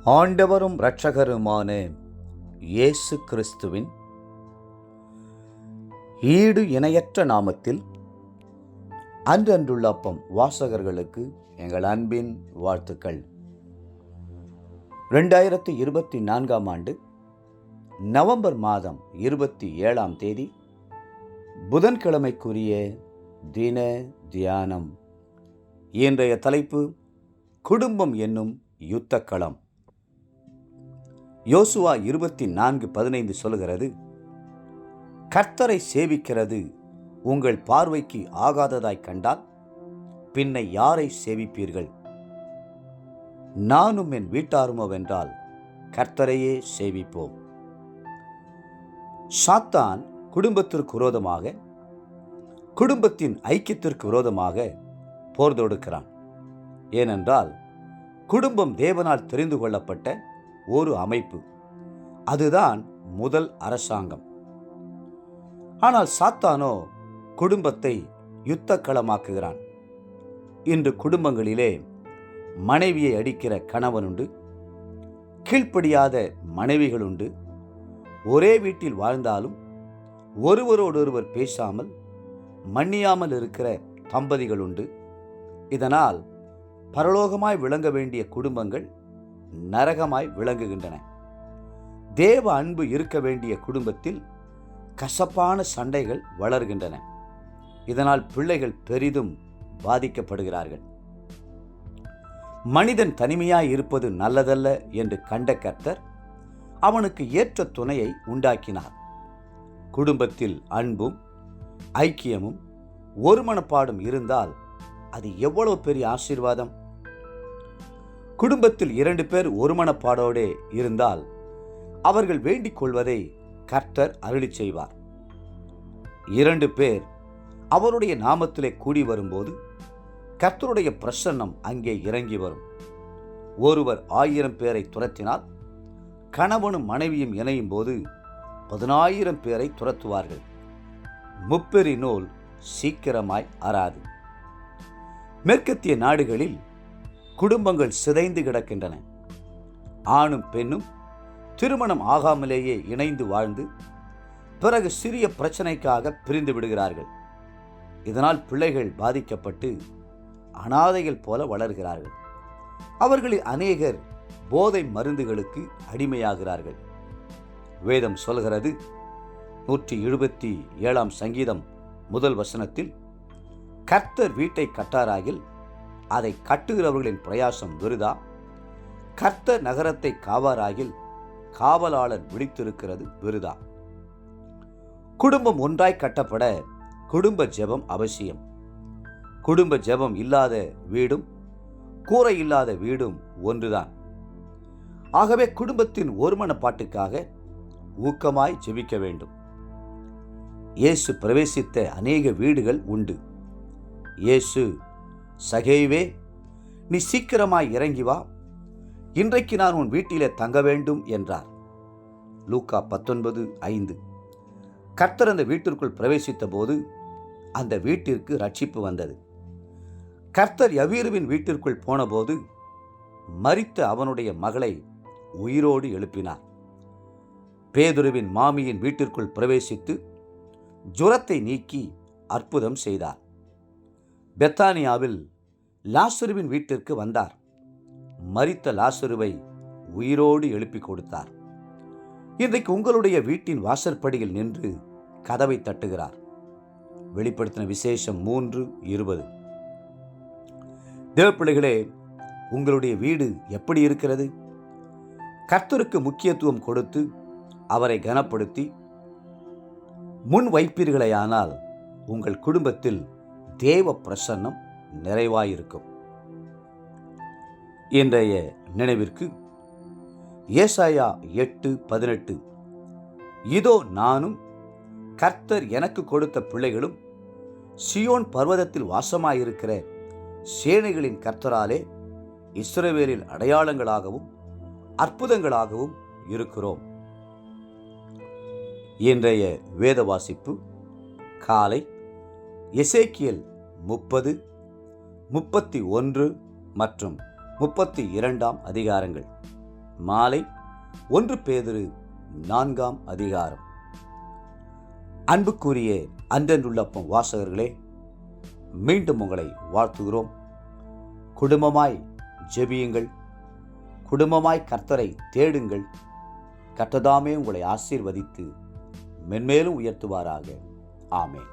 ஆண்டவரும் இரட்சகருமான இயேசு கிறிஸ்துவின் ஈடு இணையற்ற நாமத்தில் அன்றன்றுள்ள அப்பம் வாசகர்களுக்கு எங்கள் அன்பின் வாழ்த்துக்கள். 2024 நவம்பர் மாதம் 27 புதன்கிழமைக்குரிய தின தியானம். இன்றைய தலைப்பு குடும்பம் என்னும் யுத்தக்களம். யோசுவா 24:15 சொல்கிறது, கர்த்தரை சேவிக்கிறது உங்கள் பார்வைக்கு ஆகாததாய் கண்டால் பின்னை யாரை சேவிப்பீர்கள்? நானும் என் வீட்டாருமோவென்றால் கர்த்தரையே சேவிப்போம். சாத்தான் குடும்பத்திற்கு விரோதமாக, குடும்பத்தின் ஐக்கியத்திற்கு விரோதமாக போர் தொடுக்கிறான். ஏனென்றால் குடும்பம் தேவனால் தெரிந்து கொள்ளப்பட்ட ஒரு அமைப்பு. அதுதான் முதல் அரசாங்கம். ஆனால் சாத்தானோ குடும்பத்தை யுத்தக்களமாக்குகிறான். இன்று குடும்பங்களிலே மனைவியை அடிக்கிற கணவனுண்டு, கீழ்ப்படியாத மனைவிகளுண்டு, ஒரே வீட்டில் வாழ்ந்தாலும் ஒருவரோடொருவர் பேசாமல் மன்னியாமல் இருக்கிற தம்பதிகள் உண்டு. இதனால் பரலோகமாய் விளங்க வேண்டிய குடும்பங்கள் நரகமாய் விளங்குகின்றன. தேவ அன்பு இருக்க வேண்டிய குடும்பத்தில் கசப்பான சண்டைகள் வளர்கின்றன. இதனால் பிள்ளைகள் பெரிதும் பாதிக்கப்படுகிறார்கள். மனிதன் தனிமையாய் இருப்பது நல்லதல்ல என்று கண்ட கர்த்தர் அவனுக்கு ஏற்ற துணையை உண்டாக்கினார். குடும்பத்தில் அன்பும் ஐக்கியமும் ஒருமனப்பாடும் இருந்தால் அது எவ்வளவு பெரிய ஆசீர்வாதம். குடும்பத்தில் 2 பேர் ஒருமனப்பாடோடே இருந்தால் அவர்கள் வேண்டிக் கொள்வதை கர்த்தர் அருளிச் செய்வார். 2 பேர் அவருடைய நாமத்திலே கூடி வரும்போது கர்த்தருடைய பிரசன்னம் அங்கே இறங்கி வரும். ஒருவர் 1000 பேரை துரத்தினால் கணவனும் மனைவியும் இணையும் போது 10,000 பேரை துரத்துவார்கள். முப்பெரி நூல் சீக்கிரமாய் அறாது. மேற்கத்திய நாடுகளில் குடும்பங்கள் சிதைந்து கிடக்கின்றன. ஆணும் பெண்ணும் திருமணம் ஆகாமலேயே இணைந்து வாழ்ந்து பிறகு சிறிய பிரச்சனைக்காக பிரிந்து விடுகிறார்கள். இதனால் பிள்ளைகள் பாதிக்கப்பட்டு அனாதைகள் போல வளர்கிறார்கள். அவர்களில் அநேகர் போதை மருந்துகளுக்கு அடிமையாகிறார்கள். வேதம் சொல்கிறது, 177 சங்கீதம் 1 கர்த்தர் வீட்டை கட்டாராகில் அதை கட்டுகிறவர்களின் பிரயாசம் விருதா. கர்த்தர் நகரத்தை காவாராகில் காவலாளன் விழித்திருக்கிறது விருதா. குடும்பம் ஒன்றாய் கட்டப்பட குடும்ப ஜெபம் அவசியம். குடும்ப ஜெபம் இல்லாத வீடும் கூரை இல்லாத வீடும் ஒன்றுதான். ஆகவே குடும்பத்தின் ஒருமனப்பாட்டுக்காக ஊக்கமாய் ஜெபிக்க வேண்டும். இயேசு பிரவேசித்த அநேக வீடுகள் உண்டு. இயேசு, சகேயுவே, நீ சீக்கிரமாய் இறங்கி வா, இன்றைக்கு நான் உன் வீட்டிலே தங்க வேண்டும் என்றார். லூக்கா 19:5. கர்த்தர் அந்த வீட்டிற்குள் பிரவேசித்த போது அந்த வீட்டிற்கு ரட்சிப்பு வந்தது. கர்த்தர் யவீருவின் வீட்டிற்குள் போனபோது மரித்த அவனுடைய மகளை உயிரோடு எழுப்பினார். பேதுருவின் மாமியின் வீட்டிற்குள் பிரவேசித்து ஜுரத்தை நீக்கி அற்புதம் செய்தார். பெத்தானியாவில் லாசருவின் வீட்டிற்கு வந்தார். மரித்த லாசருவை உயிரோடு எழுப்பி கொடுத்தார். இன்றைக்கு உங்களுடைய வீட்டின் வாசற்படியில் நின்று கதவை தட்டுகிறார். வெளிப்படுத்தின விசேஷம் 3:20. தேவப்பிள்ளைகளே, உங்களுடைய வீடு எப்படி இருக்கிறது? கர்த்தருக்கு முக்கியத்துவம் கொடுத்து அவரை கனப்படுத்தி முன் வைப்பீர்களேயானால் உங்கள் குடும்பத்தில் தேவ பிரசன்னம் நிறைவாயிருக்கும். இன்றைய நினைவிற்கு ஏசாயா 8:18. இதோ நானும் கர்த்தர் எனக்கு கொடுத்த பிள்ளைகளும் சியோன் பர்வதத்தில் வாசமாயிருக்கிற சேனைகளின் கர்த்தராலே இஸ்ரவேலில் அடையாளங்களாகவும் அற்புதங்களாகவும் இருக்கிறோம். இன்றைய வேத வாசிப்பு காலை எசேக்கியேல் 30, 31 மற்றும் 32 அதிகாரங்கள். மாலை 1 பேதுரு 4 அதிகாரம். அன்புக்குரிய அன்றன்றுள்ளப்பம் வாசகர்களே, மீண்டும் உங்களை வாழ்த்துகிறோம். குடும்பமாய் ஜெபியுங்கள், குடும்பமாய் கர்த்தரை தேடுங்கள். கர்த்ததாமே உங்களை ஆசீர்வதித்து மென்மேலும் உயர்த்துவாராக. ஆமென்.